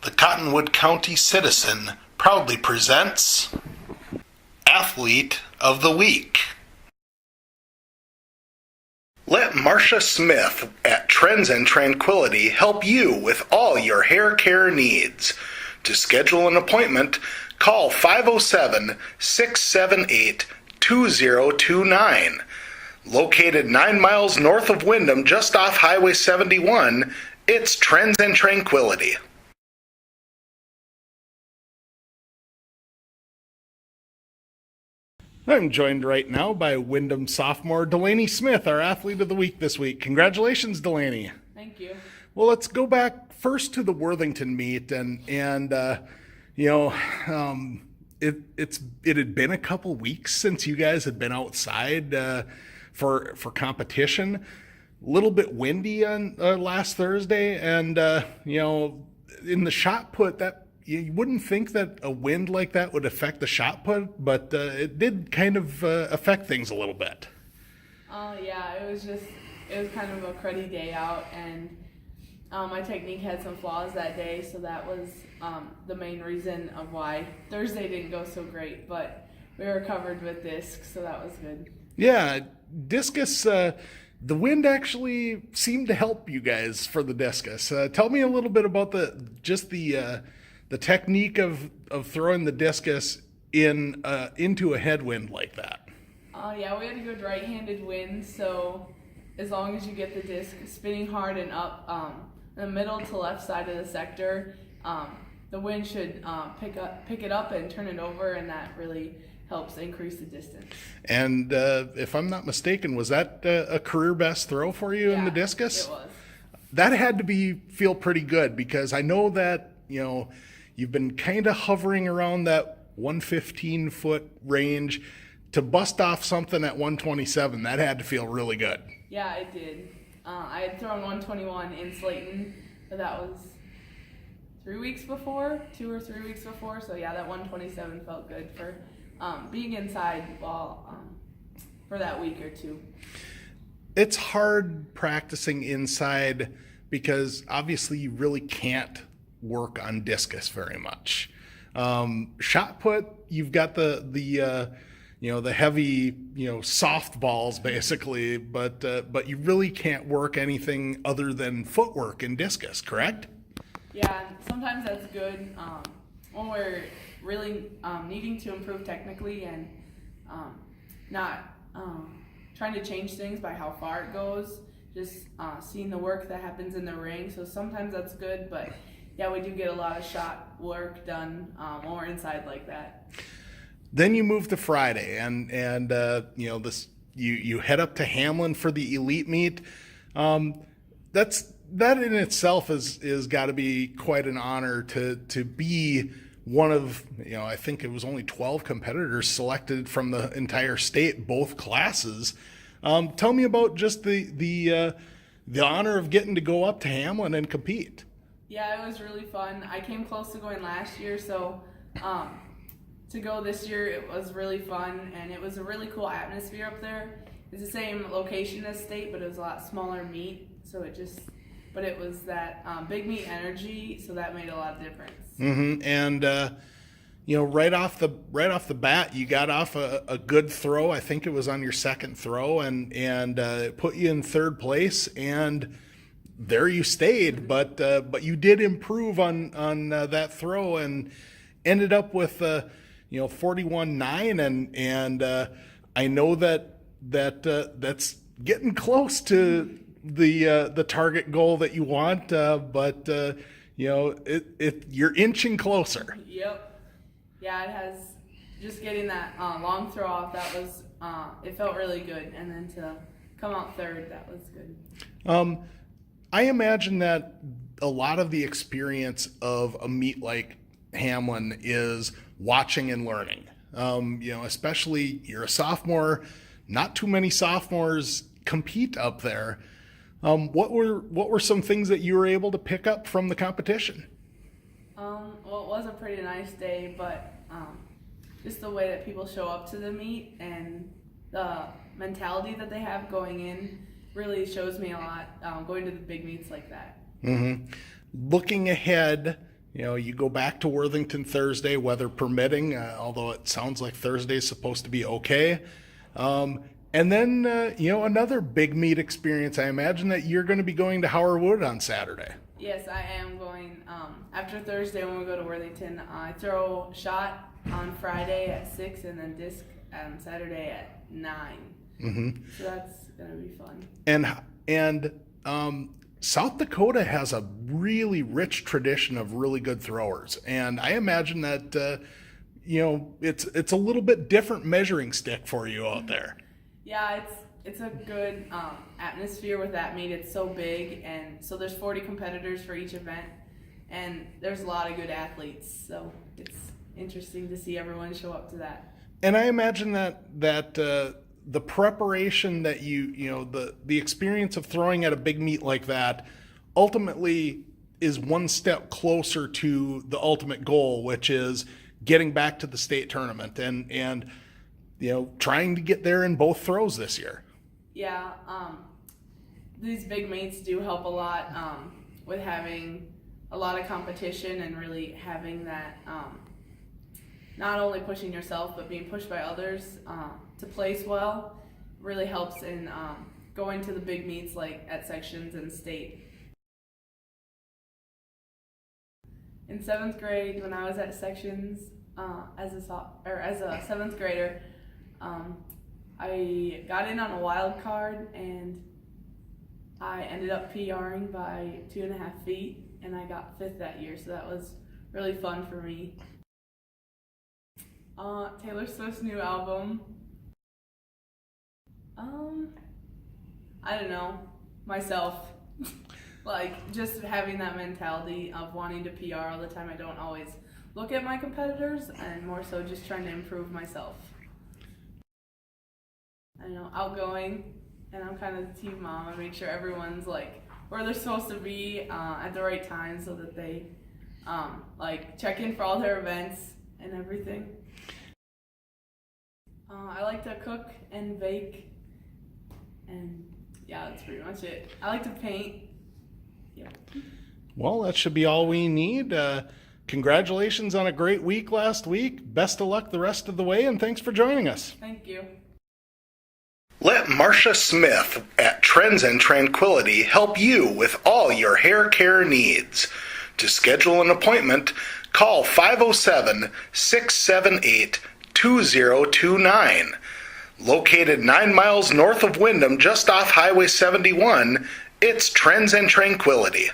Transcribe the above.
The Cottonwood County Citizen proudly presents Athlete of the Week. Let Marcia Smith at Trends and Tranquility help you with all your hair care needs. To schedule an appointment, call 507-678-2029. Located 9 miles north of Windham, just off Highway 71, it's Trends and Tranquility. I'm joined right now by Windham sophomore Delaney Smith, our Athlete of the Week this week. Congratulations, Delaney. Thank you. Well, let's go back first to the Worthington meet, and it had been a couple weeks since you guys had been outside for competition. A little bit windy on last Thursday, and in the shot put, that you wouldn't think that a wind like that would affect the shot put, but it did kind of affect things a little bit. Yeah, it was kind of a cruddy day out, and my technique had some flaws that day, so that was the main reason of why Thursday didn't go so great, but we were covered with disc, so that was good. Yeah, discus, the wind actually seemed to help you guys for the discus. Tell me a little bit about the technique of throwing the discus into a headwind like that. Yeah, we had a good right-handed wind, so as long as you get the disc spinning hard and up the middle to left side of the sector, the wind should pick it up and turn it over, and that really helps increase the distance. And if I'm not mistaken, was that a career best throw for you in the discus? It was. That had to feel pretty good, because I know that you've been kind of hovering around that 115-foot range. To bust off something at 127, that had to feel really good. Yeah, it did. I had thrown 121 in Slayton, but that was 2 or 3 weeks before. So yeah, that 127 felt good for being inside ball for that week or two. It's hard practicing inside because obviously you really can't work on discus very much. Shot put, you've got the heavy, soft balls basically, but you really can't work anything other than footwork in discus, correct? Yeah, sometimes that's good when we're really needing to improve technically and not trying to change things by how far it goes, just seeing the work that happens in the ring. So sometimes that's good, but yeah, we do get a lot of shot work done when we're inside like that. Then you move to Friday, and you head up to Hamlin for the elite meet. That in itself is got to be quite an honor to be one of, I think it was only 12 competitors selected from the entire state, both classes. Tell me about just the honor of getting to go up to Hamlin and compete. Yeah, it was really fun. I came close to going last year, so to go this year, it was really fun, and it was a really cool atmosphere up there. It's the same location as state, but it was a lot smaller meet, but it was that big meet energy, so that made a lot of difference. Mm-hmm. And right off the bat, you got off a good throw. I think it was on your second throw, and it put you in third place, and there you stayed. But you did improve on that throw and ended up with 41.9, and I know that's getting close to the target goal that you want, but you're inching closer. Yep. Yeah, it has. Just getting that long throw off, that was it felt really good, and then to come out third, that was good. I imagine that a lot of the experience of a meet like Hamlin is watching and learning. Especially you're a sophomore, not too many sophomores compete up there. What were some things that you were able to pick up from the competition? Well, it was a pretty nice day, but just the way that people show up to the meet and the mentality that they have going in really shows me a lot, going to the big meets like that. Mm-hmm. Looking ahead, You go back to Worthington Thursday, weather permitting, although it sounds like Thursday is supposed to be okay. And then, another big meet experience. I imagine that you're going to be going to Howard Wood on Saturday. Yes, I am going. After Thursday, when we go to Worthington, I throw shot on Friday at 6 and then disc on Saturday at 9. Mm-hmm. So that's going to be fun. And South Dakota has a really rich tradition of really good throwers. And I imagine that, it's a little bit different measuring stick for you out there. Yeah, it's a good atmosphere with that meet. It's so big, and so there's 40 competitors for each event, and there's a lot of good athletes. So it's interesting to see everyone show up to that. And I imagine that the preparation that the experience of throwing at a big meet like that ultimately is one step closer to the ultimate goal, which is getting back to the state tournament and trying to get there in both throws this year. Yeah, these big meets do help a lot with having a lot of competition and really having that not only pushing yourself but being pushed by others to place well really helps in going to the big meets like at sections and state. In 7th grade, when I was at sections as a 7th grader, I got in on a wild card and I ended up PRing by 2.5 feet, and I got 5th that year, so that was really fun for me. Taylor Swift's new album. I don't know, myself. Like, just having that mentality of wanting to PR all the time. I don't always look at my competitors, and more so just trying to improve myself. I know, outgoing, and I'm kind of the team mom. I make sure everyone's like where they're supposed to be at the right time, so that they check in for all their events and everything. I like to cook and bake, and yeah, that's pretty much it. I like to paint. Yeah. Well, that should be all we need. Congratulations on a great week last week. Best of luck the rest of the way, and thanks for joining us. Thank you. Let Marcia Smith at Trends and Tranquility help you with all your hair care needs. To schedule an appointment, call 507-678-2029. Located 9 miles north of Windham, just off Highway 71, it's Trends and Tranquility.